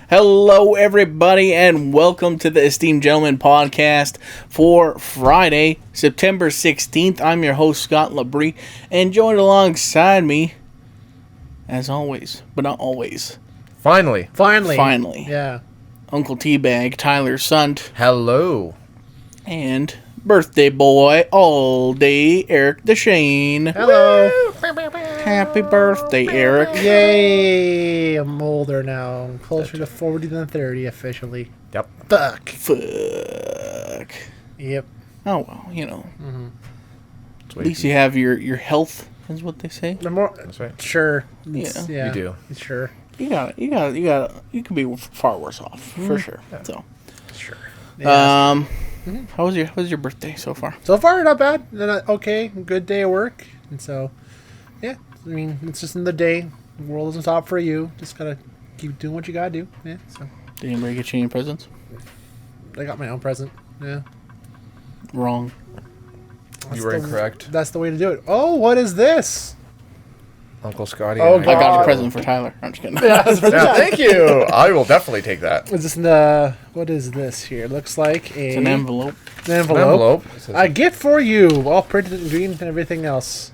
Hello, everybody, and welcome to the Esteemed Gentleman podcast for Friday, September 16th. I'm your host, Scott Labrie, and joined alongside me, as always, but not always. Finally. Yeah. Uncle Teabag, Tyler Sunt. Hello. And birthday boy all day, Eric Deshane. Hello. Happy birthday, Eric. Yay. I'm older now. I'm closer to 40 than 30 officially. Yep. Fuck. Yep. Oh, well, you know. Mm-hmm. At least you have your health, is what they say. The more, That's right. Sure. Yeah. You do. Sure. You got it. You could be far worse off, for sure. Yeah. So, Sure. Yeah. how was your birthday so far? So far, not bad. Okay. Good day of work. And so, yeah. I mean, it's just another day. The world doesn't stop for you. Just gotta keep doing what you gotta do. Yeah. So, Did anybody get you any presents? I got my own present. Yeah. Wrong. That's You were incorrect. That's the way to do it. Oh, what is this? Uncle Scotty. Oh, and I got God. a present for Tyler. I'm just kidding. Yeah, thank you. I will definitely take that. Is this in the... What is this here? Looks like It's an envelope. An envelope. It says- A gift for you, all printed in green and everything else.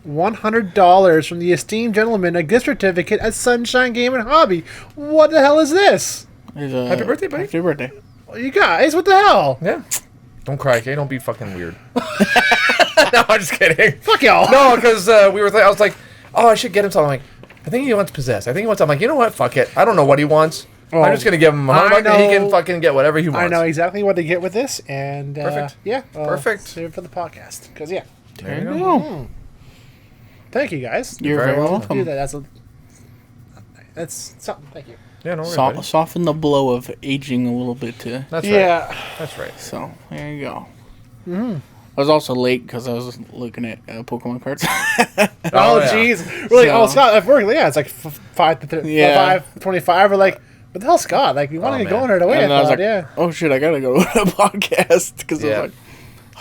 $100 from the Esteemed Gentleman, a gift certificate at Sunshine Game and Hobby. What the hell is this? Happy birthday, buddy. Happy birthday. You guys, what the hell? Yeah. Don't cry, okay? Don't be fucking weird. No, I'm just kidding. Fuck y'all. No, because I was like, oh, I should get him something. I'm like, I think he wants Possess. I think he wants something. I'm like, you know what? Fuck it. I don't know what he wants. Oh, I'm just going to give him $100 and he can fucking get whatever he wants. I know exactly what to get with this, and Perfect. yeah, Perfect. Save it for the podcast, because yeah. There you go. Thank you guys. You're very very welcome. Do welcome. that. That's something. Thank you. Yeah, no worries, buddy. Soften the blow of aging a little bit too. That's right. Yeah. That's right. So there you go. I was also late because I was looking at Pokemon cards. Oh, yeah. jeez. Really? So- Scott, at work, yeah, it's like 5:25. We're like, what the hell, Scott? Like, we want to get man. going right away. And I was like, yeah. oh shit, I gotta go to a podcast because Yeah. I was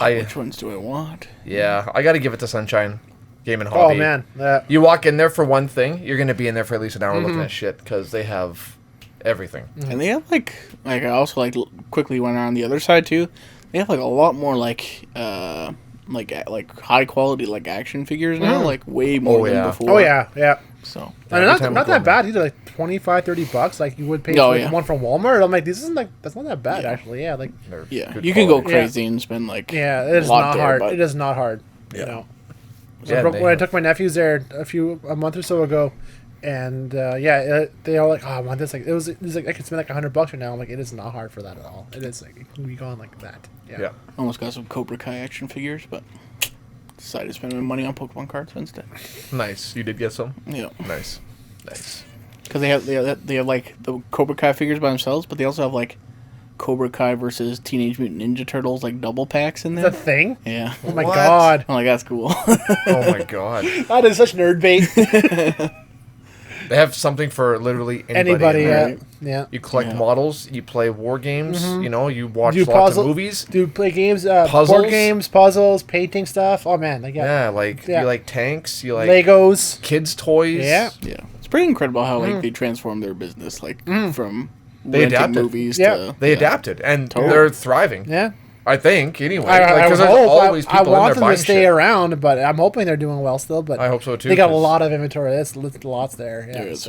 like, which ones do I want? Yeah, I got to give it to Sunshine Game and Oh, Hobby. man. You walk in there for one thing, you're going to be in there for at least an hour looking at shit because they have everything. And they have like I also quickly went on the other side too. They have like a lot more like high quality like action figures now, like way more than before. Oh, yeah. So And every time not we that go bad either. Like $25-$30, like you would pay Oh, for yeah. one from Walmart. I'm like, this isn't that's not that bad Yeah. actually. Yeah, like They're yeah, good you can go quality. crazy and spend like yeah, it is a lot not there, hard. but- It is not hard. Yeah. You know. Yeah, So they when I have- took my nephews there a month or so ago, and they all like, oh, I want this. Like it was like I could spend like $100 right now. I'm like, it is not hard for that at all. It is like it can be gone like that. Yeah. Almost got some Cobra Kai action figures, but decided to spend my money on Pokemon cards instead. Nice. You did get some? Yeah, Nice. because they have like the Cobra Kai figures by themselves, but they also have like Cobra Kai versus Teenage Mutant Ninja Turtles like double packs in The there. thing. Yeah, Oh my What? god, I'm like that's cool. Oh my god. that is such nerd bait. They have something for literally anybody. Anybody? in there. Yeah. Yeah. You collect Yeah. models, you play war games, you know, you watch Do lots puzzle- of movies. Do play games, Puzzles? board games, puzzles, painting stuff. Oh man, like Yeah, like Yeah. you like tanks, you like Legos. kids' toys. Yeah. Yeah, it's pretty incredible how like they transform their business, like from They renting adapted. movies Yeah. to They adapted and Totally. they're thriving. Yeah. I think anyway. I Because there's hope. always I people in want there them to buying stay shit. around, but I'm hoping they're doing well still. But I hope so too. they got a 'cause- lot of inventory. That's lots there. Yeah. There is.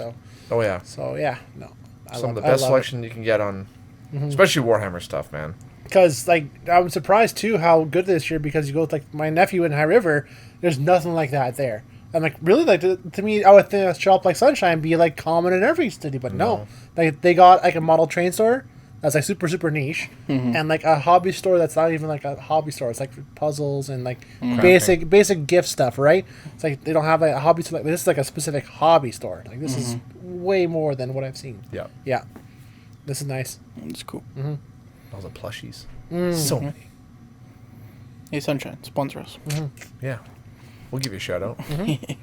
Oh yeah. So yeah, no. Some of the best selection you can get on especially Warhammer stuff, man. Because like I'm surprised too how good this year because you go with like my nephew in High River, there's nothing like that there. I'm like really like to me I would think a shop like Sunshine be like common in every city, but no. Like they got like a model train store that's like super niche, and like a hobby store that's not even like a hobby store. It's like puzzles and like basic gift stuff, right? It's like they don't have a hobby store. Like, this is like a specific hobby store. Like this is way more than what I've seen. Yeah. Yeah, this is nice. It's cool. All the plushies. Mm. So many. Hey, Sunshine, sponsor us. Yeah. We'll give you a shout out.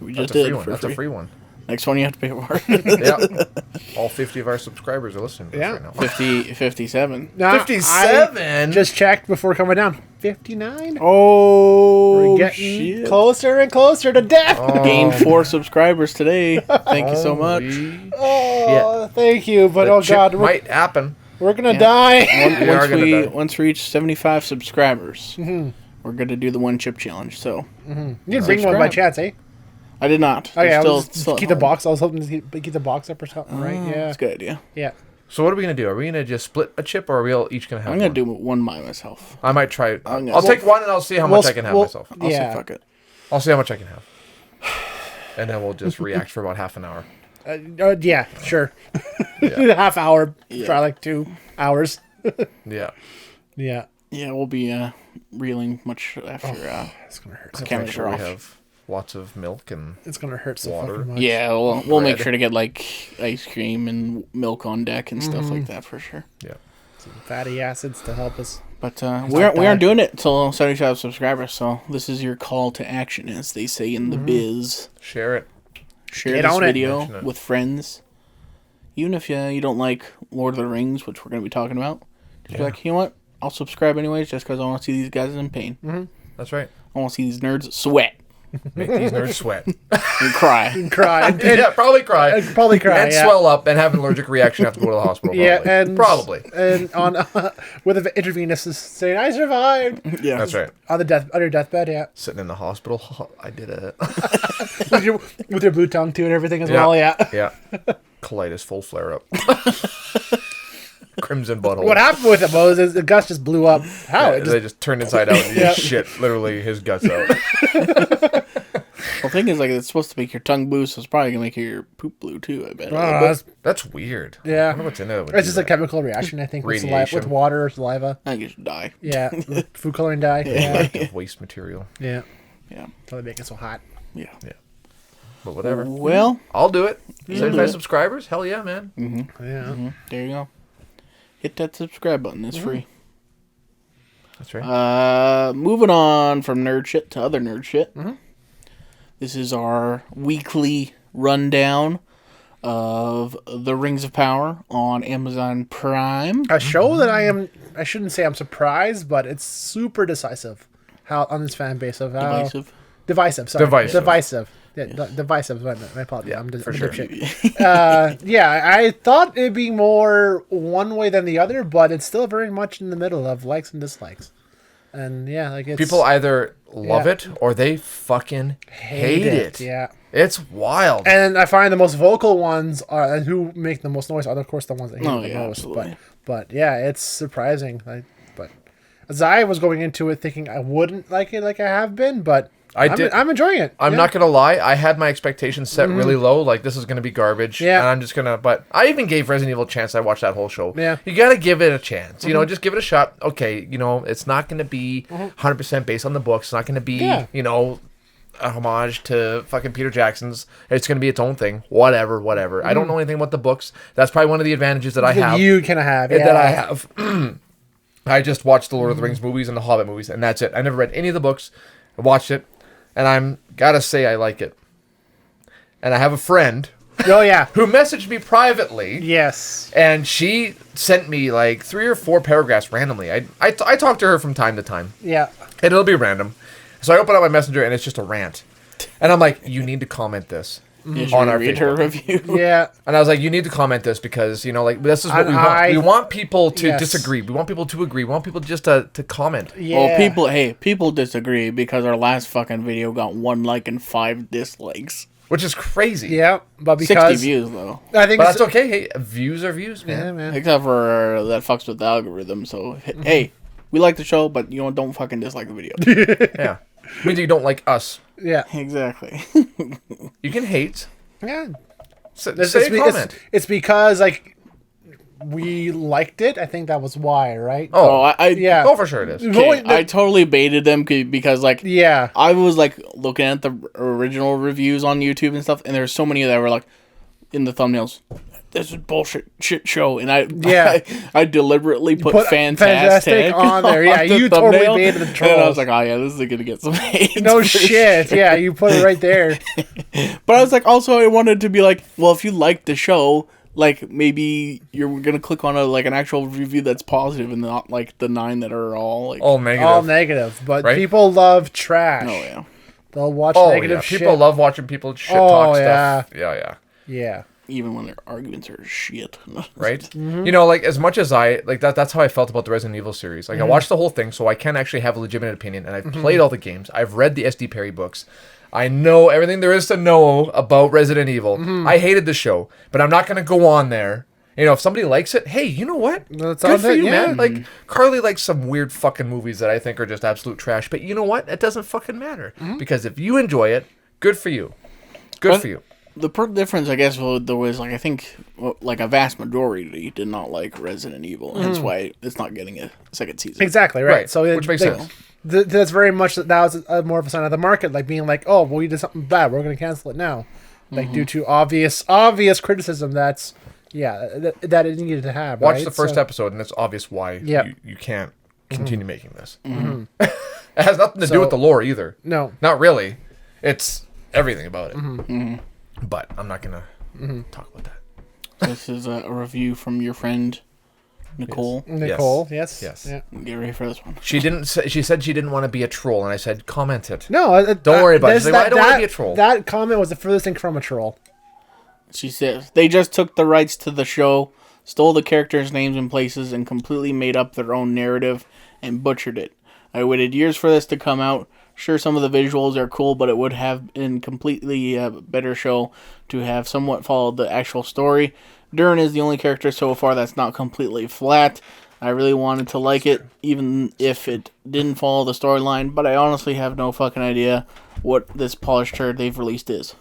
We That's just a did free it one. for That's free. a free one. Next one you have to pay for. Yeah. All 50 of our subscribers are listening to Yeah. us right now. 57. Nah, 57? I just checked before coming down. 59. Oh, We're getting shit. closer and closer to death. Oh, Gained 4 subscribers today. Thank you so much. holy Oh, Thank you, but The oh chip god, might happen. we're gonna Yeah. die. We are gonna die. Once we reach 75 subscribers, we're gonna do the one chip challenge. So You didn't bring one by chance, eh? I did not. Okay, They're I still, was still at keep the home. box. I was hoping to keep the box up or something, right? Yeah, That's a good idea. yeah. So what are we gonna do? Are we gonna just split a chip, or are we all each gonna have? I'm gonna one? do one by myself. I might try. gonna- I'll take one, and I'll see how much I can have myself. I'll Yeah. say fuck it. I'll see how much I can have, and then we'll just react for about half an hour. Yeah, sure. Yeah. Half hour. Yeah. Try like 2 hours. Yeah. Yeah. Yeah, we'll be reeling much after. It's gonna hurt. The So cameras Make sure are we off. have lots of milk and It's gonna hurt so Water. fucking much. Yeah, we'll make Bread. sure to get like ice cream and milk on deck and stuff like that for sure. yeah. Some fatty acids to help us. But not we aren't bad. doing it until 75 subscribers. So this is your call to action, as they say in the biz. Share it. Share Get this on it. video Mention it. with friends. Even if you don't like Lord of the Rings, which we're going to be talking about, just be like, you know what? I'll subscribe anyways, just because I want to see these guys in pain. That's right. I want to see these nerds sweat Make these nerds sweat. and cry. Cry. And, Yeah, probably cry. and probably cry. And yeah. swell up and have an allergic reaction. Have to go to the hospital. Probably. Yeah, and probably. and on with an intravenous is saying, "I survived." Yeah, That's right. On your deathbed, yeah. Sitting in the hospital. Oh, I did it. with your blue tongue too and everything as Yeah. well, yeah. Yeah. Colitis full flare up. Crimson butthole. What happened with it, Moses? The guts just blew up. How? Yeah, It just, they just turned inside out and Yeah. shit literally his guts out. The thing is, like, it's supposed to make your tongue blue, so it's probably going to make your poop blue, too, I bet. that's- That's weird. Yeah. I wonder what's in it. that would it's do just a that. chemical reaction, I think, with, Radiation. with water or saliva. I think you should die. Yeah, food coloring dye. Yeah, Like waste material. yeah. Yeah. Probably make it so hot. Yeah. But whatever. Well, I'll do it. do 75 it. subscribers? Hell yeah, man. Yeah. there you go. Hit that subscribe button. It's free. That's right. Moving on from nerd shit to other nerd shit. This is our weekly rundown of The Rings of Power on Amazon Prime. A show that I shouldn't say I'm surprised, but it's super decisive. How on this fan base of how Divisive. divisive. Sorry, Divisive. divisive. Yeah, divisive. My apologies. Yeah, I'm for I'm sure. dipshit. Yeah, I thought it'd be more one way than the other, but it's still very much in the middle of likes and dislikes. And yeah, like it's People either love Yeah. it or they fucking hate it. Yeah. It's wild. And I find the most vocal ones are, and who make the most noise are, of course, the ones that hate Oh, it the yeah, most. absolutely. But yeah, it's surprising. But as I was going into it thinking I wouldn't like it like I have been, but I'm enjoying it. I'm Yeah. not gonna lie. I had my expectations set really low. Like this is gonna be garbage. Yeah. And I'm just gonna. But I even gave Resident Evil a chance. I watched that whole show. Yeah. You gotta give it a chance. You know, just give it a shot. Okay. You know, it's not gonna be 100% based on the books. It's not gonna be Yeah. you know a homage to fucking Peter Jackson's. It's gonna be its own thing. Whatever. I don't know anything about the books. That's probably one of the advantages that I have. You can have. Yeah. That I have. I just watched the Lord of the Rings movies and the Hobbit movies, and that's it. I never read any of the books. I watched it, and I'm gotta say I like it. And I have a friend Oh yeah. who messaged me privately, Yes. and she sent me like 3 or 4 paragraphs randomly. I talk to her from time to time, Yeah. and it'll be random. So I open up my messenger, and it's just a rant, and I'm like, "You need to comment this." You should On our read her Facebook. review. Yeah. And I was like, you need to comment this because, you know, like, this is what And we want. I- We want people to Yes. disagree. We want people to agree. We want people just to comment. Yeah. Well, people disagree because our last fucking video got 1 like and 5 dislikes. Which is crazy. Yeah, but 60 because views, though. I think But it's, that's okay. Hey, views are views, man. yeah, man. Except for that fucks with the algorithm. So, hey, we like the show, but, you know, don't fucking dislike the video. Yeah. Means you don't like us. Yeah. Exactly. You can hate. Yeah. Say It's, a comment. it's because like we liked it. I think that was why, right? Oh, I yeah. Oh, for sure it is. Okay, I totally baited them because, like, Yeah. I was, like, looking at the original reviews on YouTube and stuff, and there's so many that were, like, in the thumbnails, this is bullshit shit show, and Yeah. I deliberately put Put fantastic on there. Yeah, the you totally thumbnail, baited the And I was trolls. like, oh yeah, this is gonna get some hate. No for shit. sure. Yeah, you put it right there. But I was like, also, I wanted to be like, well, if you like the show, like, maybe you're gonna click on an actual review that's positive and not like the 9 that are all like, All negative. All negative, but Right? people love trash. oh yeah. They'll watch Oh, negative yeah. shit. People love watching people shit Oh, talk yeah. stuff. Yeah, yeah. Yeah. even when their arguments are shit. Right? You know, like, as much as that's how I felt about the Resident Evil series. Like, I watched the whole thing, so I can actually have a legitimate opinion, and I've played all the games. I've read the SD Perry books. I know everything there is to know about Resident Evil. I hated the show, but I'm not going to go on there. You know, if somebody likes it, hey, you know what? That's Good for you, yeah. man. Like, Carly likes some weird fucking movies that I think are just absolute trash. But you know what? It doesn't fucking matter. Because if you enjoy it, good for you. Good for you. The difference, I guess, there was, like, I think, like, a vast majority did not like Resident Evil. Hence why it's not getting a second season. Exactly, right. Right, So which makes sense. That's very much, that was more of a sign of the market, like being like, oh, well, we did something bad, we're going to cancel it now. Like, due to obvious criticism that it needed to have. Watch right? the first episode, and it's obvious why Yep. you can't continue making this. It has nothing to do with the lore either. No. Not really. It's everything about it. But I'm not going to talk about that. This is a review from your friend, Nicole. Nicole, yes. Yes. Yeah. Get ready for this one. She said she didn't want to be a troll, and I said, comment it. No, Don't worry about it. She's like, well, I don't want to be a troll. That comment was the furthest thing from a troll. She says, they just took the rights to the show, stole the characters' names and places, and completely made up their own narrative and butchered it. I waited years for this to come out. Sure, some of the visuals are cool, but it would have been completely better show to have somewhat followed the actual story. Duran is the only character so far that's not completely flat. I really wanted to like it, even if it didn't follow the storyline, but I honestly have no fucking idea what this polished turd they've released is.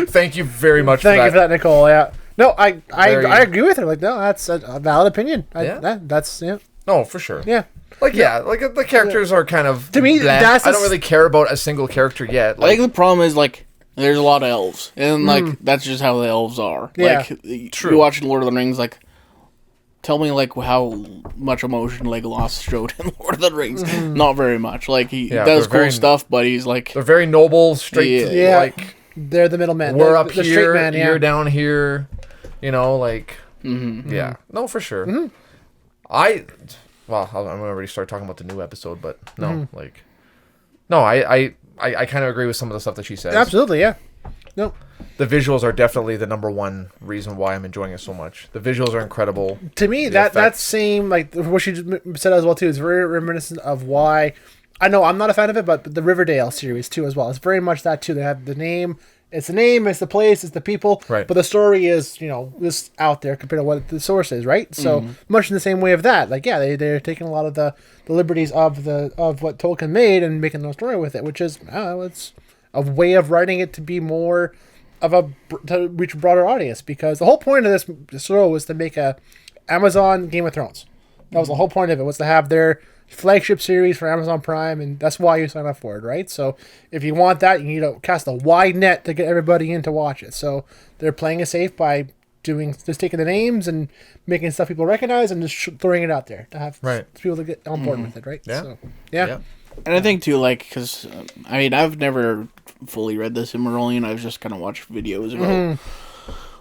Thank you very much Thank you for that, Nicole. Yeah. No, I agree with her. Like, no, that's a valid opinion. That's No, for sure. Yeah. Like, like the characters are kind of... To me, blah. that's I don't really care about a single character yet. I think the problem is, like, there's a lot of elves. And, like, that's just how the elves are. Yeah. Like, True. You watch Lord of the Rings, like, tell me, like, how much emotion Legolas showed in Lord of the Rings. Not very much. Like, he does cool stuff, but he's, like... They're very noble, straight, like... They're the middleman. We're up the here, straight man, you're down here. You know, like... Yeah. No, for sure. Well, I'm going to already start talking about the new episode, but no, like... No, I kind of agree with some of the stuff that she says. Absolutely, yeah. No. The visuals are definitely the number one reason why I'm enjoying it so much. The visuals are incredible. To me, that same, like, what she just said as well, too, is very reminiscent of why... I know I'm not a fan of it, but the Riverdale series, too, as well. It's very much that, too. They have the name... It's the name, it's the place, it's the people. Right. But the story is, just out there compared to what the source is, right? So much in the same way of that. Like, yeah, they're taking a lot of the liberties of what Tolkien made and making no story with it, which is it's a way of writing it to be more of to reach a broader audience. Because the whole point of this show was to make a Amazon Game of Thrones. That was the whole point of it, was to have their flagship series for Amazon Prime, and that's why you sign up for it, right? So if you want that, you need to cast a wide net to get everybody in to watch it. So they're playing it safe by just taking the names and making stuff people recognize and just throwing it out there to have people to get on board with it, right? Yeah. So, yeah. And I think too, like, because I've never fully read the Silmarillion. I've just kind of watched videos about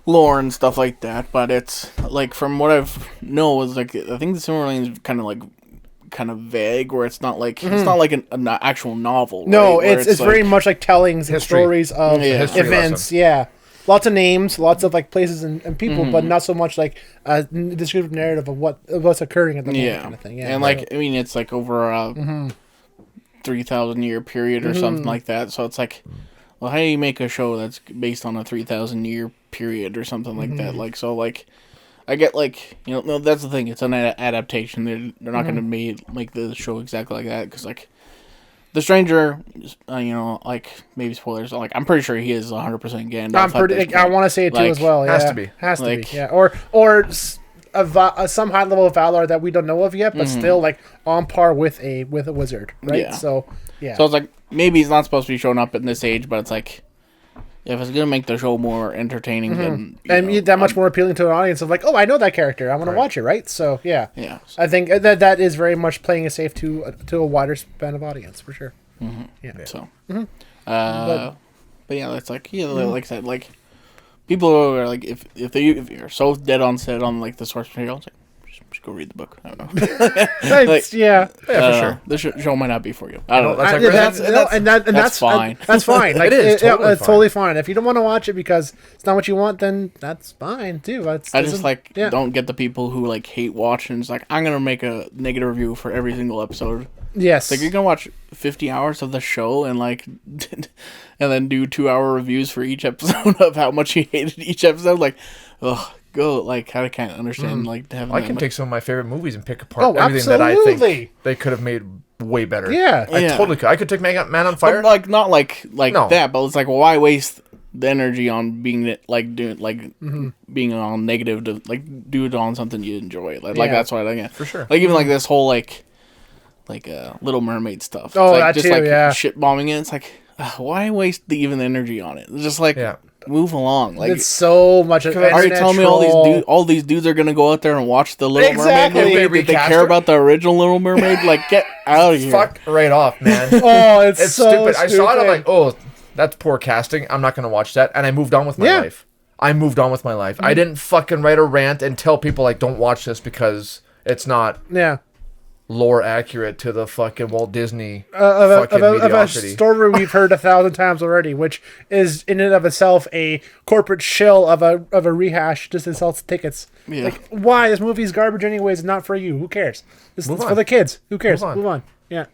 lore and stuff like that. But it's like, from what I've know, is like, I think the Silmarillion is kind of vague, where it's not like an actual novel. No, right? it's like, very much like tellings and stories of events. Yeah, lots of names, lots of like places and people, but not so much like a descriptive narrative of what's occurring at the moment, kind of thing. Yeah, and like it's like over a 3,000 year period or something like that. So it's like, well, how do you make a show that's based on a 3,000 year period or something like that? Like, so like, I get, like, no, that's the thing. It's an adaptation. They're not going to make the show exactly like that, because, like, The Stranger, like, maybe spoilers. Like, I'm pretty sure he is 100% Gandalf. I want to say it too, like, as well. Yeah. Has to be. Yeah. Or some high level of valor that we don't know of yet, but still like on par with a wizard, right? Yeah. So yeah. So it's like, maybe he's not supposed to be showing up in this age, but it's like, if it's gonna make the show more entertaining, then that much more appealing to an audience of like, oh, I know that character, I want to watch it, right? So yeah. I think that is very much playing it safe to a wider span of audience for sure. Yeah. So, but yeah, it's like like I said, like, people are like, if you're so dead on set on like the source material, it's like, should go read the book. I don't know. Like, yeah, for sure. The show might not be for you. I don't know. That's fine. That's fine. Like, It is totally it's fine. totally fine. If you don't want to watch it because it's not what you want, then that's fine too. I just don't get the people who like hate watching. It's like I'm gonna make a negative review for every single episode. Yes. Like you're gonna watch 50 hours of the show and like, and then do 2-hour reviews for each episode of how much you hated each episode. Like, ugh, go. Like I can't understand like having. I can take some of my favorite movies and pick apart everything absolutely. that I think they could have made way better. Yeah. I totally could. I could take Man on Fire. But, like not like No. that. But it's like, well, why waste the energy on being like doing like being on negative to like do it on something you enjoy. Like that's what I think. For sure. Like even like this whole like Little Mermaid stuff. Oh, it's like, that just too, like yeah. shit bombing it. It's like why waste even the energy on it? It's just like move along. Like it's so much. are you telling me all these dudes are gonna go out there and watch the Little Exactly. Mermaid movie? Did they care about the original Little Mermaid? Like get out of here. Fuck right off, man. Oh, it's so stupid. I saw it. I'm like, oh, that's poor casting. I'm not gonna watch that, and I moved on with my life. I moved on with my life. I didn't fucking write a rant and tell people like, don't watch this because it's not lore accurate to the fucking Walt Disney fucking of a mediocrity. story we've heard 1,000 times already, which is in and of itself a corporate shill of a rehash just to sell tickets. Yeah. Like, why? This movie's garbage anyways, not for you. Who cares? It's for the kids. Who cares? Move on. Yeah.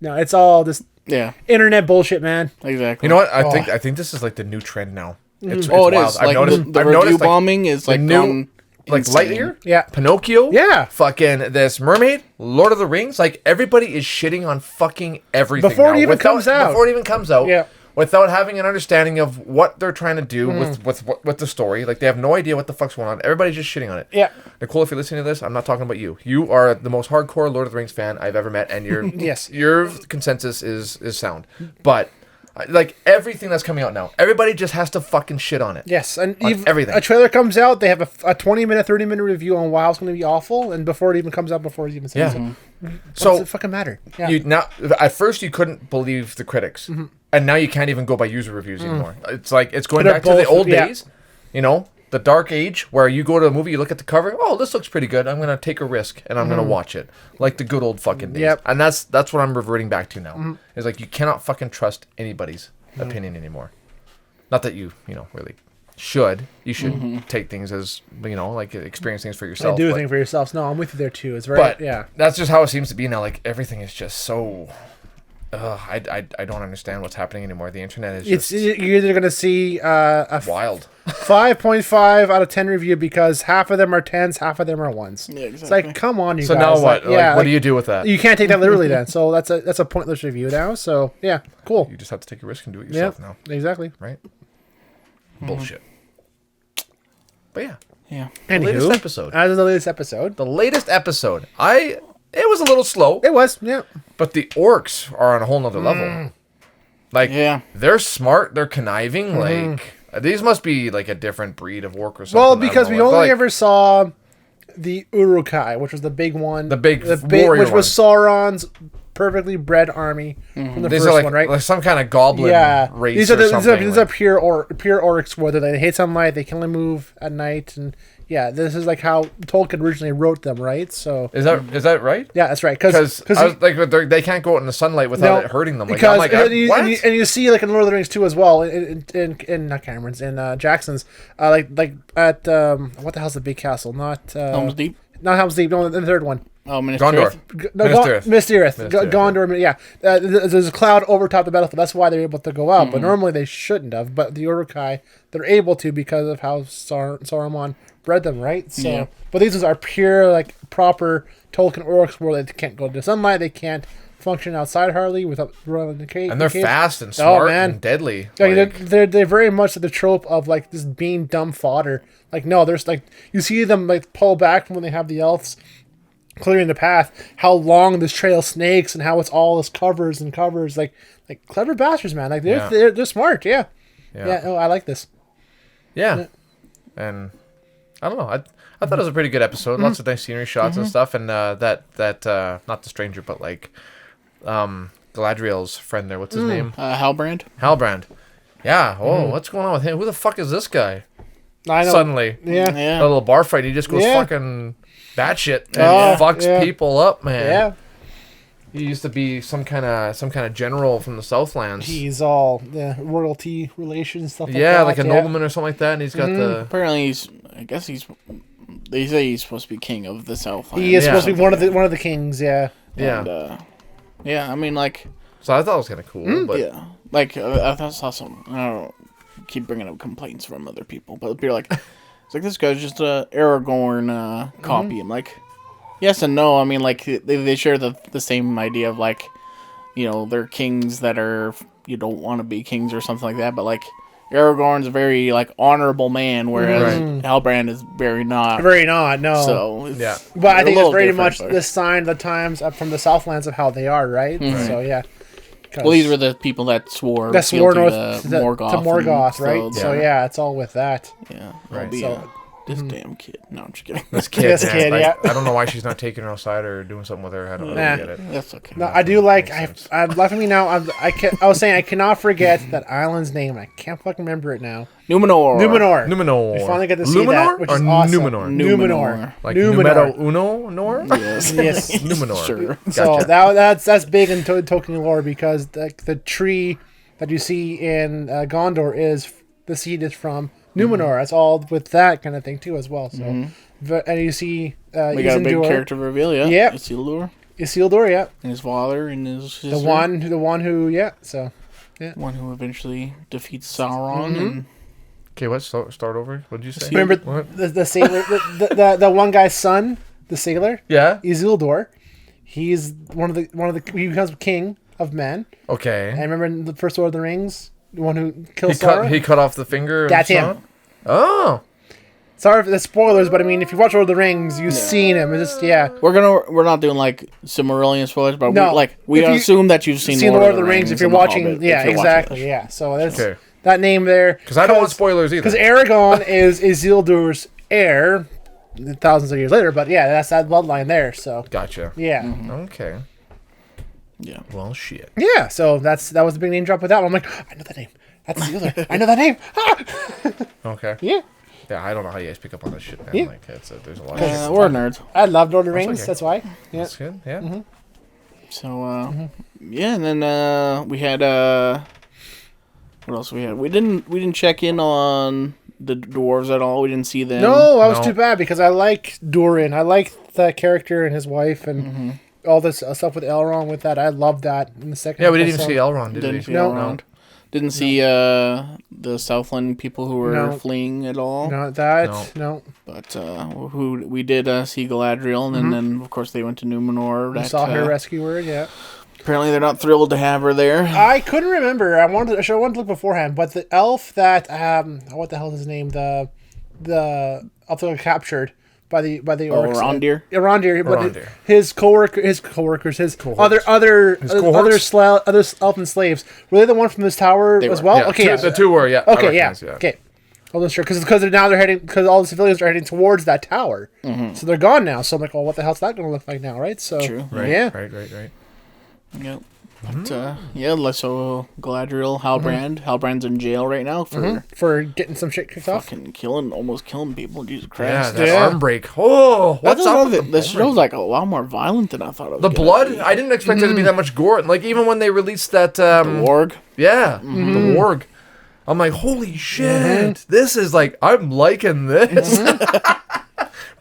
No, it's all just internet bullshit, man. Exactly. You know what? I think this is like the new trend now. It's it wild. is. I've Like noticed the I've review noticed, like, bombing is like new, like insane. Lightyear, Yeah. Pinocchio, Yeah. fucking this Mermaid, Lord of the Rings. Like everybody is shitting on fucking everything Before now, it even comes out. Before it even comes out, Yeah. without having an understanding of what they're trying to do with the story. Like they have no idea what the fuck's going on. Everybody's just shitting on it. Yeah. Nicole, if you're listening to this, I'm not talking about you. You are the most hardcore Lord of the Rings fan I've ever met, and your Yes. your consensus is sound. But like everything that's coming out now, everybody just has to fucking shit on it. Yes, and On everything. a trailer comes out, they have a 20-minute, 30-minute review on why it's going to be awful, and before it even comes out, before it even says it. So Does it fucking matter? Yeah. you now at first you couldn't believe the critics, and now you can't even go by user reviews anymore. It's like it's going They're back to the both- old yeah. days, you know, the dark age where you go to a movie, you look at the cover, oh, this looks pretty good. I'm gonna take a risk and I'm gonna watch it, like the good old fucking days. Yep. And that's what I'm reverting back to now. Is like you cannot fucking trust anybody's opinion anymore. Not that you really should. You should take things as like experience things for yourself. I do but- think for yourselves. No, I'm with you there too. It's very but yeah. that's just how it seems to be now. Like everything is just so. I don't understand what's happening anymore. The internet is It's just you're either gonna see a wild. 5.5 out of 10 review because half of them are 10s, half of them are 1s. Yeah, It's exactly. like, come on, you So guys. now what? Like, yeah, what do you do with that? You can't take that literally then. So that's a pointless review now. So yeah, cool. You just have to take a risk and do it Yeah, yourself now, exactly. right? Bullshit. But yeah, Yeah. the latest Anywho, episode. as of the latest episode, The latest episode. It was a little slow, it was but the orcs are on a whole nother level. Like Yeah. they're smart, they're conniving. Like these must be like a different breed of orc or something. well I don't because know. we only Like, ever saw the Urukai, which was the big one, The big warrior which was Sauron's perfectly bred army from the these first are like, one, right? like some kind of goblin Yeah, race these are or something. these are pure orcs. Whether they hate sunlight, they can only move at night, and yeah, this is like how Tolkien originally wrote them, right? So Is that right? yeah, that's right. Because like they can't go out in the sunlight without it hurting them. Like, I'm like, and what? you see like in Lord of the Rings too as well in not Cameron's in Jackson's like at what the hell's the big castle? Not Helm's Deep. Not Helm's Deep. No, the third one. Oh, Minas Gondor. Tirith. Minas Tirith. Tirith, Gondor. Yeah. There's a cloud over top the battlefield. That's why they're able to go out. But normally they shouldn't have. But the Uruk-hai, they're able to because of how Saruman bred them, right? So, Yeah. but these ones are pure, like, proper Tolkien orcs where they can't go to sunlight. They can't function outside hardly without running the cave. And they're fast and smart and deadly. Like, Like, they're very much the trope of like this being dumb fodder. Like no, there's like you see them like pull back from when they have the elves clearing the path. How long this trail snakes and how it's all this covers and covers. Like clever bastards, man. Like they're smart. Yeah. Oh, I like this. yeah. And I don't know. I thought it was a pretty good episode. Lots of nice scenery shots and stuff. And that not the stranger, but like Galadriel's friend there. What's his name? Halbrand. Halbrand. Yeah. Oh, what's going on with him? Who the fuck is this guy? I know. Suddenly, Yeah. a little bar fight. He just goes Yeah. fucking batshit and Oh, fucks yeah. people up, man. Yeah. He used to be some kind of general from the Southlands. He's all royalty relations stuff. Yeah, like like that. a nobleman or something like that, and he's got the. Apparently, they say he's supposed to be king of the Southland. He is Yeah. supposed to be one of the kings. Yeah. Yeah. And, yeah, I mean, like, So I thought it was kind of cool, but yeah, like I saw some. I don't keep bringing up complaints from other people, but people are like, it's like this guy's just a Aragorn copy. I'm like, yes and no. I mean, like they share the same idea of like, they're kings that are you don't want to be kings or something like that, but like. Aragorn's a very like honorable man, whereas Halbrand is very not. Very not. No. So yeah. But I think it's very different, much but- the sign of the times up from the Southlands of how they are, right? So yeah. Well, these were the people that swore That swore fealty north to to Morgoth, right? and So yeah, it's all with that. yeah, Right. So- this damn kid. No, I'm just kidding. This kid, This man, kid, like, yeah. I don't know why she's not taking her outside or doing something with her. I don't Nah. really get it. That's okay. No, I do like. I'm laughing at me now. I was saying I cannot forget that island's name. I can't fucking remember it now. Numenor. Numenor. We finally get to see that, which is awesome. Numenor? Numenor. Like Numenor. numero uno, nor? Yes. Yes. Numenor. Sure. So Gotcha. that's big in Tolkien lore because the tree that you see in Gondor is the seed is from Numenor. That's all with that kind of thing too as well. So, and you see We got a big Isildur, character reveal, yeah. Yep. Isildur Isildur, yeah, and his father and his sister. the one who, yeah. So One who eventually defeats Sauron. And Okay, what? Start over. What did you say? remember What? the sailor, the one guy's son, the sailor, Yeah. Isildur. He's one of the he becomes king of men. Okay. And remember in the first Lord of the Rings, the one who He kills Sauron. he cut off the finger. and That's saw him. it? Oh. Sorry for the spoilers, but I mean, if you watch Lord of the Rings, you've seen him. It's just we're not doing like Silmarillion spoilers, but No. we If you- assume that you've seen Lord of the Rings if you're and The watching. Hobbit, Yeah, if you're watching exactly. this. Yeah, so that's Okay. that name there. Because I don't want spoilers either. Because Aragorn is Isildur's heir, thousands of years later. But yeah, that's that bloodline there. So Gotcha. yeah, Okay. Yeah. Well, shit. yeah. So that was the big name drop with that one. I'm like, I know that name. That's Isildur. I know that name. Ah! Okay. Yeah, Yeah, I don't know how you guys pick up on that shit, man. Yeah. Like, there's a lot of shit. We're nerds. I love Lord of the Rings. okay. That's why. Yeah. That's good. Yeah. So yeah, and then we had what else we had? We didn't check in on the dwarves at all. We didn't see them. No, that was No. too bad because I like Durin. I like that character and his wife and all this stuff with Elrond with that. I love that in the second. Yeah, we didn't even episode. see Elrond, did Didn't we? see No. around. Didn't see the Southland people who were No. fleeing at all. Not that. No. But who we did see Galadriel, and then of course they went to Numenor. We That, saw her rescue her. Yeah. apparently they're not thrilled to have her there. I couldn't remember. I wanted to look beforehand, but the elf that what the hell is his name? The elf that got captured by the orcs. Arondir? Arondir, but Arondir. his coworkers, his Cohorts. other cohorts? other elfin slaves. Were they the one from this tower They as were. well? Yeah, Okay, the two were, yeah. I Okay, yeah. recognize, Okay. I wasn't sure because now they're heading because all the civilians are heading towards that tower, so they're gone now. So I'm like, well, what the hell's that going to look like now, right? So True. Right, yeah, right. Yep. But yeah, so Galadriel, Halbrand. Halbrand's in jail right now for getting some shit kicked off. fucking almost killing people. Jesus Yeah, Christ. that Yeah. arm break. Oh, what's That's up another with thing. the This arm break? show's like a lot more violent than I thought it was. The gonna blood? be. I didn't expect there to be that much gore. Like, even when they released that... The warg. Yeah, the warg. I'm like, holy shit. This is like, I'm liking this.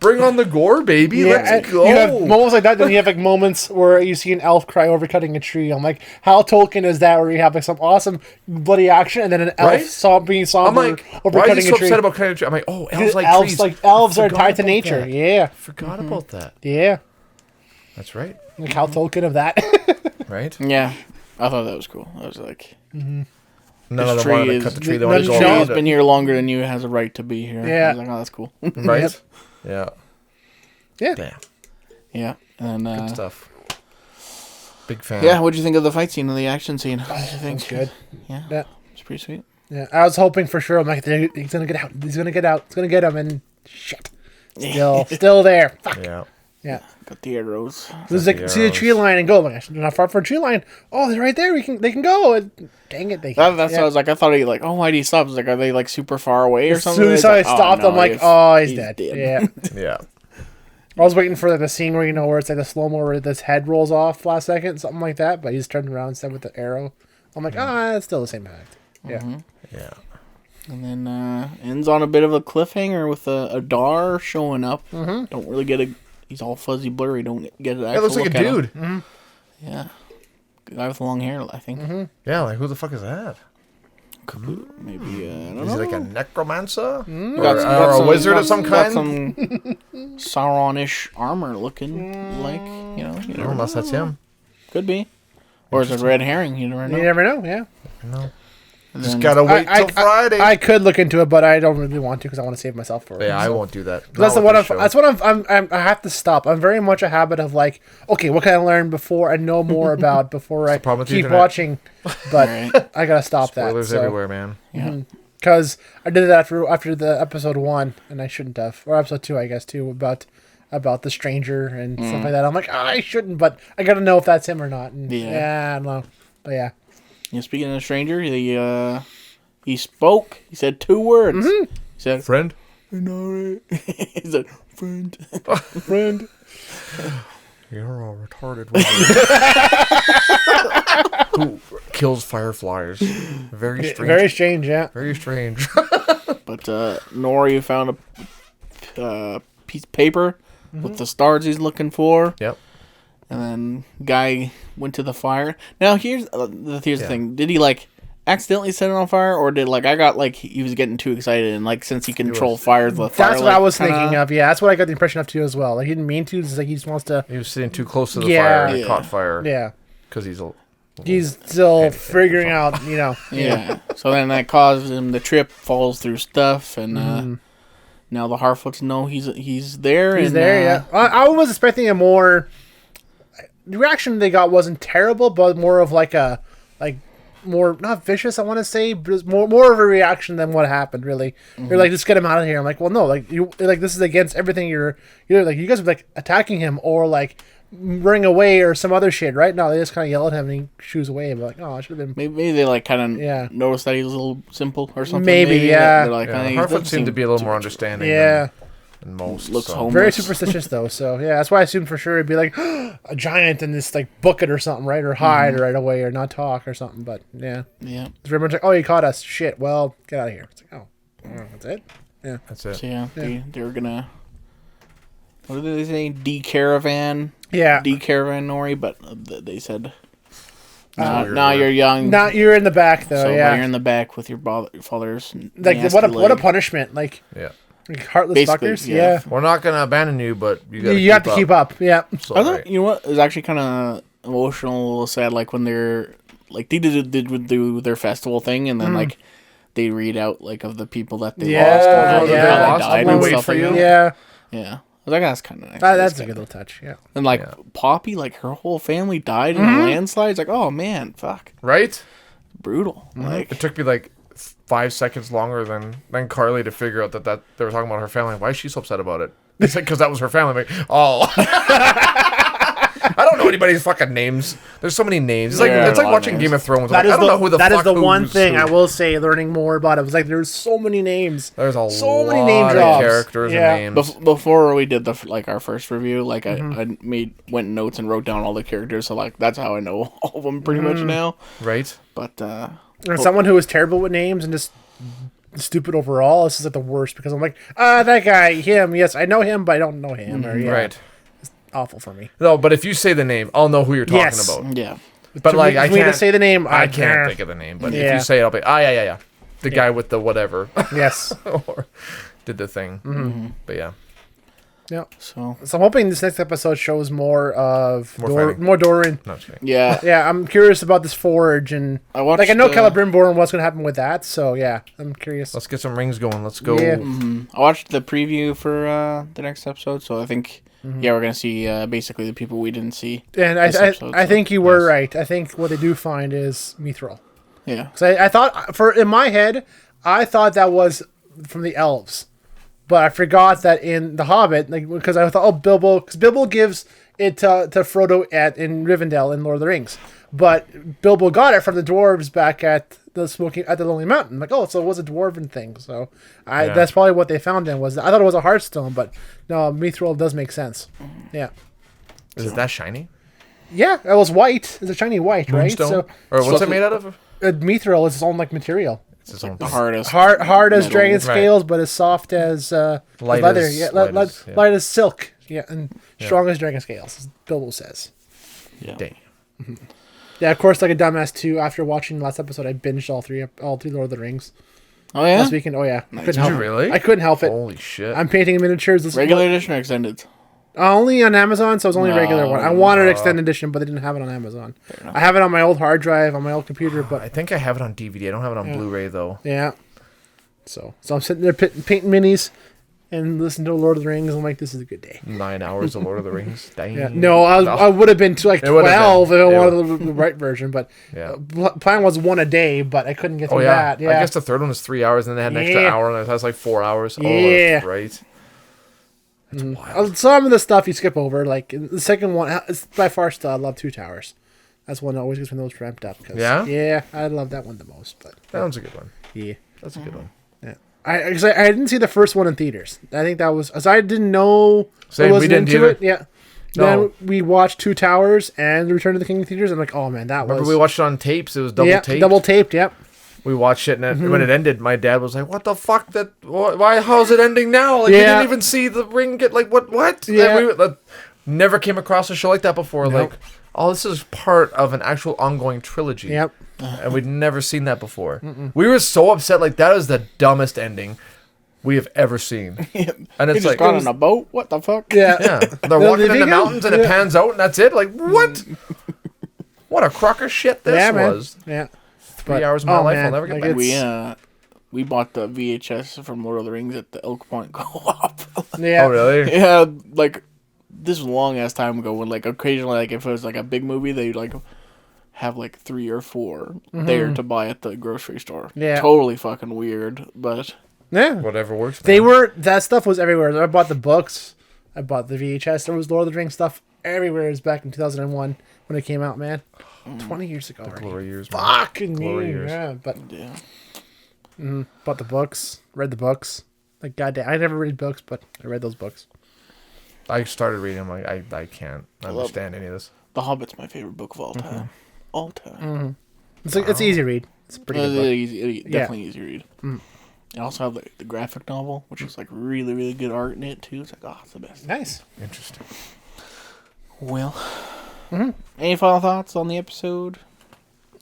Bring on the gore, baby. Let's and go. You have moments like that, then you have like moments where you see an elf cry over cutting a tree. I'm like, how Tolkien is that? Where you have like some awesome bloody action, and then an elf Right? being I'm somber like, over why is cutting he a so tree. upset about cutting a tree? I'm like, oh, elves like elves, trees. like elves are Forgot tied to about nature. that. Yeah, Forgot about that. yeah. That's right. Like how Tolkien of that. Right? Yeah. I thought that was cool. I was like, None This of them tree wanted to is- cut the tree. They none wanted of to the go tree around he's it. been here longer than you, has a right to be here. Yeah. I was like, oh, that's cool. Right? Yeah. Yeah. Damn. Yeah. And Good stuff. Big fan. yeah, what'd you think of the fight scene and the action scene? What did you think? That's good. Yeah. Yeah. It's pretty sweet. Yeah, I was hoping for sure. I'm like, he's gonna get out. He's gonna get out. It's gonna get him, and shit, still there. Fuck. Yeah. Yeah. Got the arrows. There's like see the tree line and go. Like, they're not far from a tree line. Oh, they're right there. They can go. And dang it, they. That's yeah. what I was like. I thought he like, oh, why'd he stop? I was like, are they like super far away or As something? soon as He's I like, stopped, no, I'm like, he's oh, he's dead. Yeah. Yeah. I was waiting for like, the scene where where it's like the slow mo where this head rolls off last second, something like that. But he's turned around instead with the arrow. I'm like, it's still the same act. Yeah. Yeah. And then ends on a bit of a cliffhanger with a Dar showing up. Don't really get he's all fuzzy, blurry. Don't get it. It looks like a dude. Yeah. Guy with long hair, I think. Yeah, like who the fuck is that? Maybe, I don't Is know. he like a necromancer? Got Or a wizard of some got kind? some Sauron-ish armor looking like, you never Unless know. that's him. Could be. Or is it red herring? You never know. You never know. Yeah. No. And Just then- gotta wait till Friday. I could look into it, but I don't really want to because I want to save myself for it. yeah, I so. won't do that. That's Not what with I'm. this That's what I have to stop. I'm very much a habit of like, okay, what can I learn before I know more about before I problem with the keep internet. watching? But Right. I gotta stop show. Spoilers that. everywhere, man. Yeah. Because I did that after the episode 1, and I shouldn't have, or episode 2, I guess too, about the stranger and stuff like that. I'm like, I shouldn't, but I gotta know if that's him or not. And Yeah. I don't know, but yeah. Speaking of the stranger, he spoke. He said 2 words. He said, Friend? he said, friend. Friend. You're a retarded wizard. Who kills fireflies. Very strange. Very strange, yeah. Very strange. But Nori found a piece of paper with the stars he's looking for. Yep. And then guy went to the fire. Now here's the thing. Did he accidentally set it on fire, or did I got he was getting too excited and since he controlled fire, the fire. That's what I was thinking of. Yeah, that's what I got the impression of too as well. Like he didn't mean to. It's like he just wants to. He was sitting too close to the Yeah. fire and it Yeah. caught fire. Yeah. Because he's a... He's still Handicapped or figuring out, Yeah. So then that caused him to trip, falls through stuff, and now the Harfoots know he's there. He's and, there. Yeah. I was expecting a more. The reaction they got wasn't terrible, but more of more not vicious. I want to say, but it's more of a reaction than what happened. Really, they're like, just get him out of here. I'm like, well, no, this is against everything. You're you guys are attacking him or running away or some other shit, right? No, they just kind of yell at him and he shoos away. But I should have been. Maybe they kind of Yeah. noticed that he was a little simple or something. Maybe, yeah. They're like, Yeah, he Harfoot doesn't seemed to be a little more understanding Yeah. than most. Looks so. homeless. Very superstitious though, so yeah, that's why I assumed for sure it'd be like a giant and just book it or something, right? Or hide right away or not talk or something. But yeah, Yeah. it's very much like, oh, you caught us. Shit. Well, get out of here. It's like, oh, that's it. Yeah. That's it. So yeah, they were gonna. What did they say? Decaravan. Yeah. Decaravan Nori, but they said. weird Now word. you're young. Not you're in the back though. so yeah. you're in the back with your father's. Like nasty what a leg. punishment. Yeah. Heartless Basically, fuckers. yeah. Yeah. We're not going to abandon you, but You have to keep up. Yeah. So, I thought right. you know what it was actually kind of emotional, a little sad. When they're they did do their festival thing, and then they read out of the people that they Yeah, lost, or how yeah. they Lost, died we and wait stuff for like you. that. Yeah. Yeah, I was like, that's kind of nice. That's a good little touch. Yeah. And Poppy, her whole family died in a landslide. It's like, oh man, fuck, Right? brutal. It took me 5 seconds longer than Carly to figure out that they were talking about her family. Why is she so upset about it? They said because that was her family. I'm like, oh. I don't know anybody's fucking names. There's so many names. It's like Yeah, it's a like lot of watching names. Game of Thrones. That I is don't know who the that fuck is the one who's thing who. I will say. Learning more about it was there's so many names. There's a so lot many name of drops. characters Yeah. and names. Before we did our first review, I went notes and wrote down all the characters. So that's how I know all of them pretty much now. Right? But And someone who is terrible with names and just stupid overall. This is the worst because I'm like, that guy, him. Yes, I know him, but I don't know him. Or, yeah, Right. awful for me. No, but if you say the name, I'll know who you're talking Yes. about. yeah, But For I me to can't say the name, I can't think of the name. But if Yeah. you say it, I'll be yeah. The guy with the whatever. Yes. or did the thing. But yeah. Yeah. so So I'm hoping this next episode shows more of More fighting. more Doran. No, just kidding. yeah. Yeah, I'm curious about this forge and I watched. I know Celebrimborn, what's going to happen with that. So yeah, I'm curious. Let's get some rings going. Let's go. Yeah. I watched the preview for the next episode, so I think we're gonna see basically the people we didn't see. And this episode, I so- think you were Nice. right. I think what they do find is Mithril. Yeah, Because I thought in my head, I thought that was from the elves, but I forgot that in the Hobbit, because I thought, Bilbo, because Bilbo gives it to Frodo in Rivendell in Lord of the Rings, But Bilbo got it from the dwarves back at the Lonely Mountain. I'm like, oh, so it was a dwarven thing. So that's probably what they found in was. I thought it was a Hearthstone, but no, Mithril does make sense. Yeah. Is it that shiny? Yeah, it was white. It's a shiny white, right? Moonstone? So Or what's it made out of? Mithril is its own like material. It's its own The thing. Hard as metal. dragon scales, but as soft as leather. Light as silk. Yeah, and strong as dragon scales, as Bilbo says. Yeah. Damn. Yeah, of course, like a dumbass too. After watching the last episode, I binged all three Lord of the Rings Oh yeah. last weekend. Oh yeah, Nice. couldn't Did help you it. really? I couldn't help it. Holy shit. I'm painting miniatures. This Regular edition or extended? only on Amazon, so it's only a regular one. I wanted an No. extended edition, but they didn't have it on Amazon. I have it on my old hard drive on my old computer, I but think I have it on DVD. I don't have it on Blu-ray though. yeah. So I'm sitting there painting minis and listening to Lord of the Rings. I'm like, this is a good day. 9 hours of Lord of the Rings. Dang. Yeah. No, I would have been to like It would have 12 been. if I It wanted the right version, but Yeah. plan was one a day, but I couldn't get Oh through yeah. that. Yeah. I guess the third one was 3 hours, and then they had an extra Yeah. hour, and it was like 4 hours. Oh, Yeah. that's right. That's wild. Some of the stuff you skip over, like the second one, it's by far still, I love Two Towers. That's one that always gets me those ramped up. Yeah? Yeah, I love that one the most. But That one's a good one. yeah. That's a good one. Yeah. I didn't see the first one in theaters. I think that was, as I didn't know. Same, I wasn't we didn't into either. it. Yeah. No. Then we watched Two Towers and Return of the King in theaters. I'm like, oh man, that Remember was. we watched it on tapes? It was double taped. double taped. Yep. We watched it, and when it ended, my dad was like, "What the fuck? Why? How's it ending now? Like, we Yeah. didn't even see the ring get like what? Yeah. And we never came across a show like that before. Nope. Like, oh, this is part of an actual ongoing trilogy. Yep. And we'd never seen that before. We were so upset. Like, that is the dumbest ending we have ever seen. And You it's just like, got on a boat? What the fuck? Yeah. yeah, they're walking in the living mountains, and it yeah. pans out, and that's it. Like, what? What a crock of shit this Yeah, man. was. Yeah. 3 hours of my life man, I'll never get like, back. We bought the VHS from Lord of the Rings at the Elk Point Co-op. Yeah. Oh, really? Yeah, like this was a long ass time ago when like occasionally like if it was like a big movie they'd like have like 3 or 4 there to buy at the grocery store. Yeah. Totally fucking weird, but Yeah. Whatever works. They man. were, that stuff was everywhere. I bought the books. I bought the VHS. There was Lord of the Rings stuff everywhere. It was back in 2001 when it came out, man. 20 years ago already. Glory years, man. Fucking Glory yeah, years. yeah. But yeah. bought the books, read the books. Like goddamn, I never read books, but I read those books. I started reading them. Like, I can't love understand any of this. The Hobbit's my favorite book of all time. All time. It's like it's easy to read. It's a pretty good book. Easy, definitely easy to read. I also have the graphic novel, which is like really, really good art in it too. It's like, oh, it's the best. Nice. Interesting. Well, any final thoughts on the episode?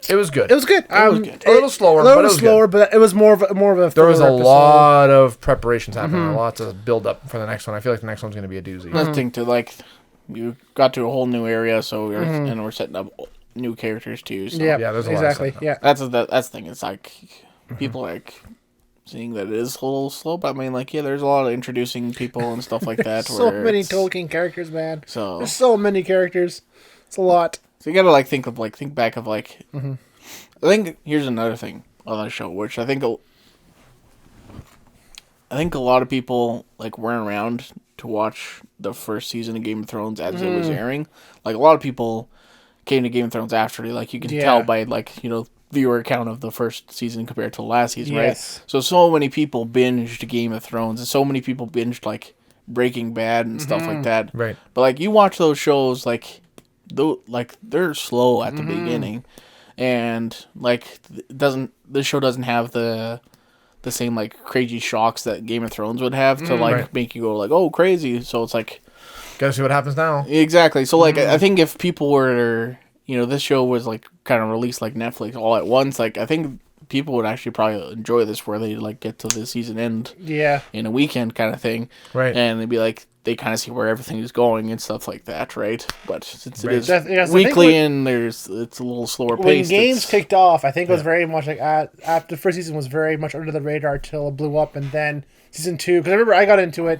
It was good. It was good. was good. A little slower, A little but it was slower, but it was more of a There was a thriller episode. lot of preparations happening, a lot to build up for the next one. I feel like the next one's going to be a doozy. That's the thing to like, you got to a whole new area, so we're setting up new characters too. So Yeah, Yeah, there's a lot of exactly. stuff. Yeah. that's the thing. It's like people like seeing that it is a little slow, but I mean, like, yeah, there's a lot of introducing people and stuff like that. So where many it's- Tolkien characters, man. So There's so many characters. It's a lot. So you gotta like think back of like. I think here's another thing on the show, which I think a lot of people like weren't around to watch the first season of Game of Thrones as it was airing. Like a lot of people came to Game of Thrones after, like you can tell by like viewer count of the first season compared to the last season, Yes. right? So many people binged Game of Thrones, and so many people binged like Breaking Bad and stuff like that. Right. But like you watch those shows, like they're slow at the beginning, and like this show doesn't have the same like crazy shocks that Game of Thrones would have to like Right. make you go like, oh, crazy. So it's like Gotta see what happens now. exactly. So like I think if people were this show was like kind of released like Netflix all at once, like I think people would actually probably enjoy this where they like get to the season end Yeah. in a weekend kind of thing, Right. and they'd be like they kind of see where everything is going and stuff like that, right? But since it Right. is That's- yeah, so I think weekly when- and it's a little slower When paced. games it's- kicked off, I think it was very much like after the first season was very much under the radar till it blew up, and then season 2. Because I remember I got into it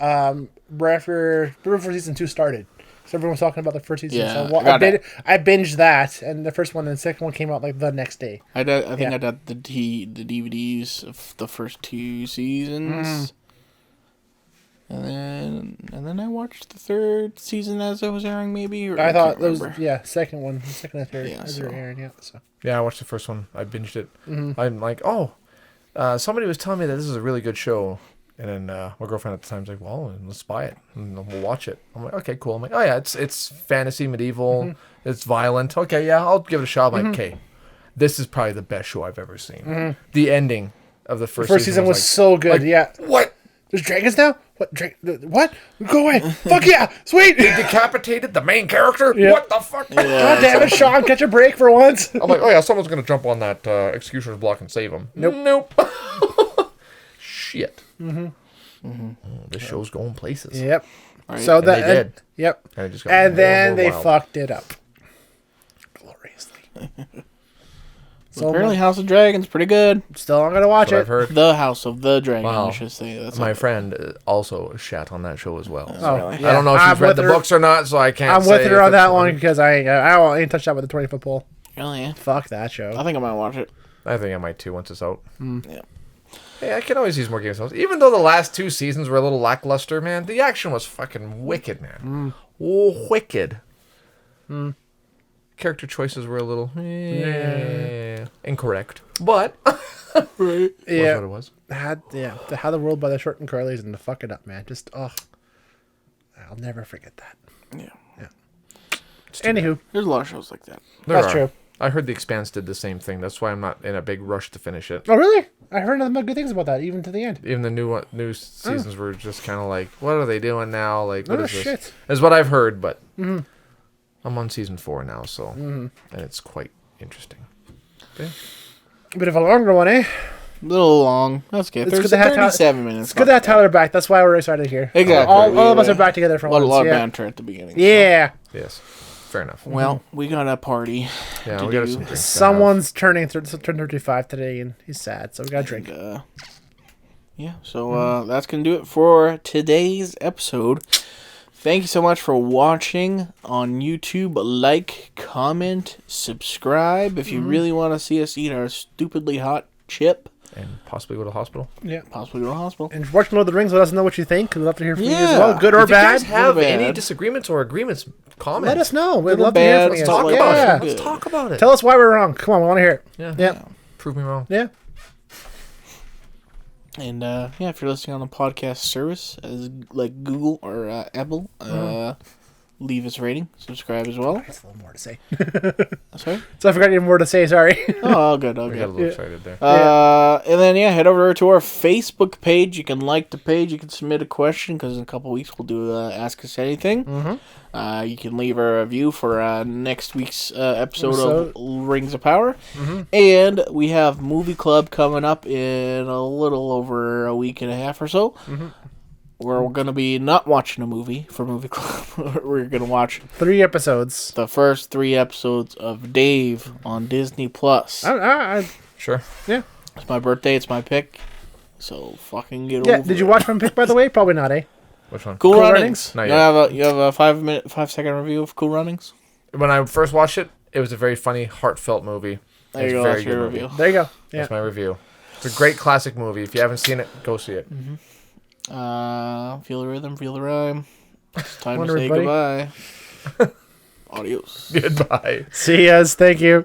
right after before season 2 started. So everyone was talking about the first season. Yeah, So I got it. I binged that, and the first one and the second one came out like the next day. I think I got the DVDs of the first 2 seasons, and then and then I watched the third season as it was airing, maybe. Or I thought can't that was remember. second one, second and third. Yeah, as so- they're airing, yeah. So Yeah, I watched the first one. I binged it. I'm like, somebody was telling me that this is a really good show. And then my girlfriend at the time was like, well, let's buy it and we'll watch it. I'm like, okay, cool. I'm like, oh yeah, it's fantasy, medieval, it's violent. Okay, yeah, I'll give it a shot. I'm like, okay, this is probably the best show I've ever seen. The ending of the first season was like, so good. Yeah. what? There's dragons now? What? What? Go away! Fuck yeah! Sweet! They decapitated the main character? Yeah. What the fuck? God damn it, Sean! Catch a break for once. I'm like, oh yeah, someone's gonna jump on that executioner's block and save him. Nope. Shit. This show's going places. Yep. Right. So And they did. Yep. And, it just got And more then more they wild. fucked it up gloriously. So Apparently, House of Dragon's pretty good. still, I'm gonna watch That's what it. I've heard. The House of the Dragon, Wow. I should say. That's My what- friend also shat on that show as well. So Oh, Really? yeah. I don't know if I'm she's read with the her- books or not, so I can't I'm say with her if on that it's- one because I ain't touched that with the 20-foot pole. Really, yeah. Fuck that show. I think I might watch it. I think I might too once it's out. Yeah. Hey, I can always use more games. Even though the last 2 seasons were a little lackluster, man, the action was fucking wicked, man. Oh, wicked. Character choices were a little incorrect, but Right. was Yeah. what it was. How the world by the short and curlies and to fuck it up, man. Just I'll never forget that. Yeah. Anywho, There's a lot of shows like that. There That's are. true. I heard The Expanse did the same thing. That's why I'm not in a big rush to finish it. oh really? I heard nothing but good things about that, even to the end. Even the new seasons were just kind of like, what are they doing now? Like, what Oh is this? shit! Is what I've heard, but I'm on season 4 now, so and it's quite interesting. Okay. Bit of a longer one, eh? A little long. That's good. It's There's good to have 37 minutes. It's good to have Tyler back. That's why we're excited here. Exactly. All of us are back together for A once. lot of yeah. banter at the beginning. so. Yeah. Yes, fair enough. Well, we got a party. Yeah, to we got do. some drinks. Someone's turning 35 today, and he's sad, so we gotta drink. And, yeah, so that's going to do it for today's episode. Thank you so much for watching on YouTube. Like, comment, subscribe if you really want to see us eat our stupidly hot chip. and possibly go to the hospital. Yeah. Possibly go to the hospital. And if you're watching Lord of the Rings, let us know what you think. We'd love to hear from you as Yeah. well, good or If you guys bad. have Good or any bad. disagreements or agreements, comment. Let us know. We'd Good or love to hear bad, from let's you. Talk Like, about yeah. it. Let's Good. talk about it. Tell us why we're wrong. Come on, we want to hear it. Yeah. Yeah. Prove me wrong. Yeah. And if you're listening on a podcast service as like Google or Apple, leave us a rating, subscribe as well. That's a little more to say. Sorry. So I forgot any more to say. Sorry. Oh, all good. We got a Okay. little excited there. And then head over to our Facebook page. You can like the page. You can submit a question because in a couple weeks we'll do Ask Us Anything. You can leave a review for next week's episode of Rings of Power. And we have Movie Club coming up in a little over a week and a half or so. Where we're going to be not watching a movie for Movie Club. We're going to watch 3 episodes. the first 3 episodes of Dave on Disney Plus. Sure. Yeah. It's my birthday. It's my pick. So fucking get Yeah. over Did you it. watch from Pick, by the way? Probably not, eh? Which one? Cool, Cool Runnings? Not You yet. have a 5-second review of Cool Runnings? When I first watched it, it was a very funny, heartfelt movie. There It's you a go. very That's your good movie. review. There you go. Yeah. That's my review. It's a great classic movie. If you haven't seen it, go see it. Feel the rhythm, feel the rhyme. It's time Wonder, to say everybody. goodbye. Adios. Goodbye. See yas. Thank you.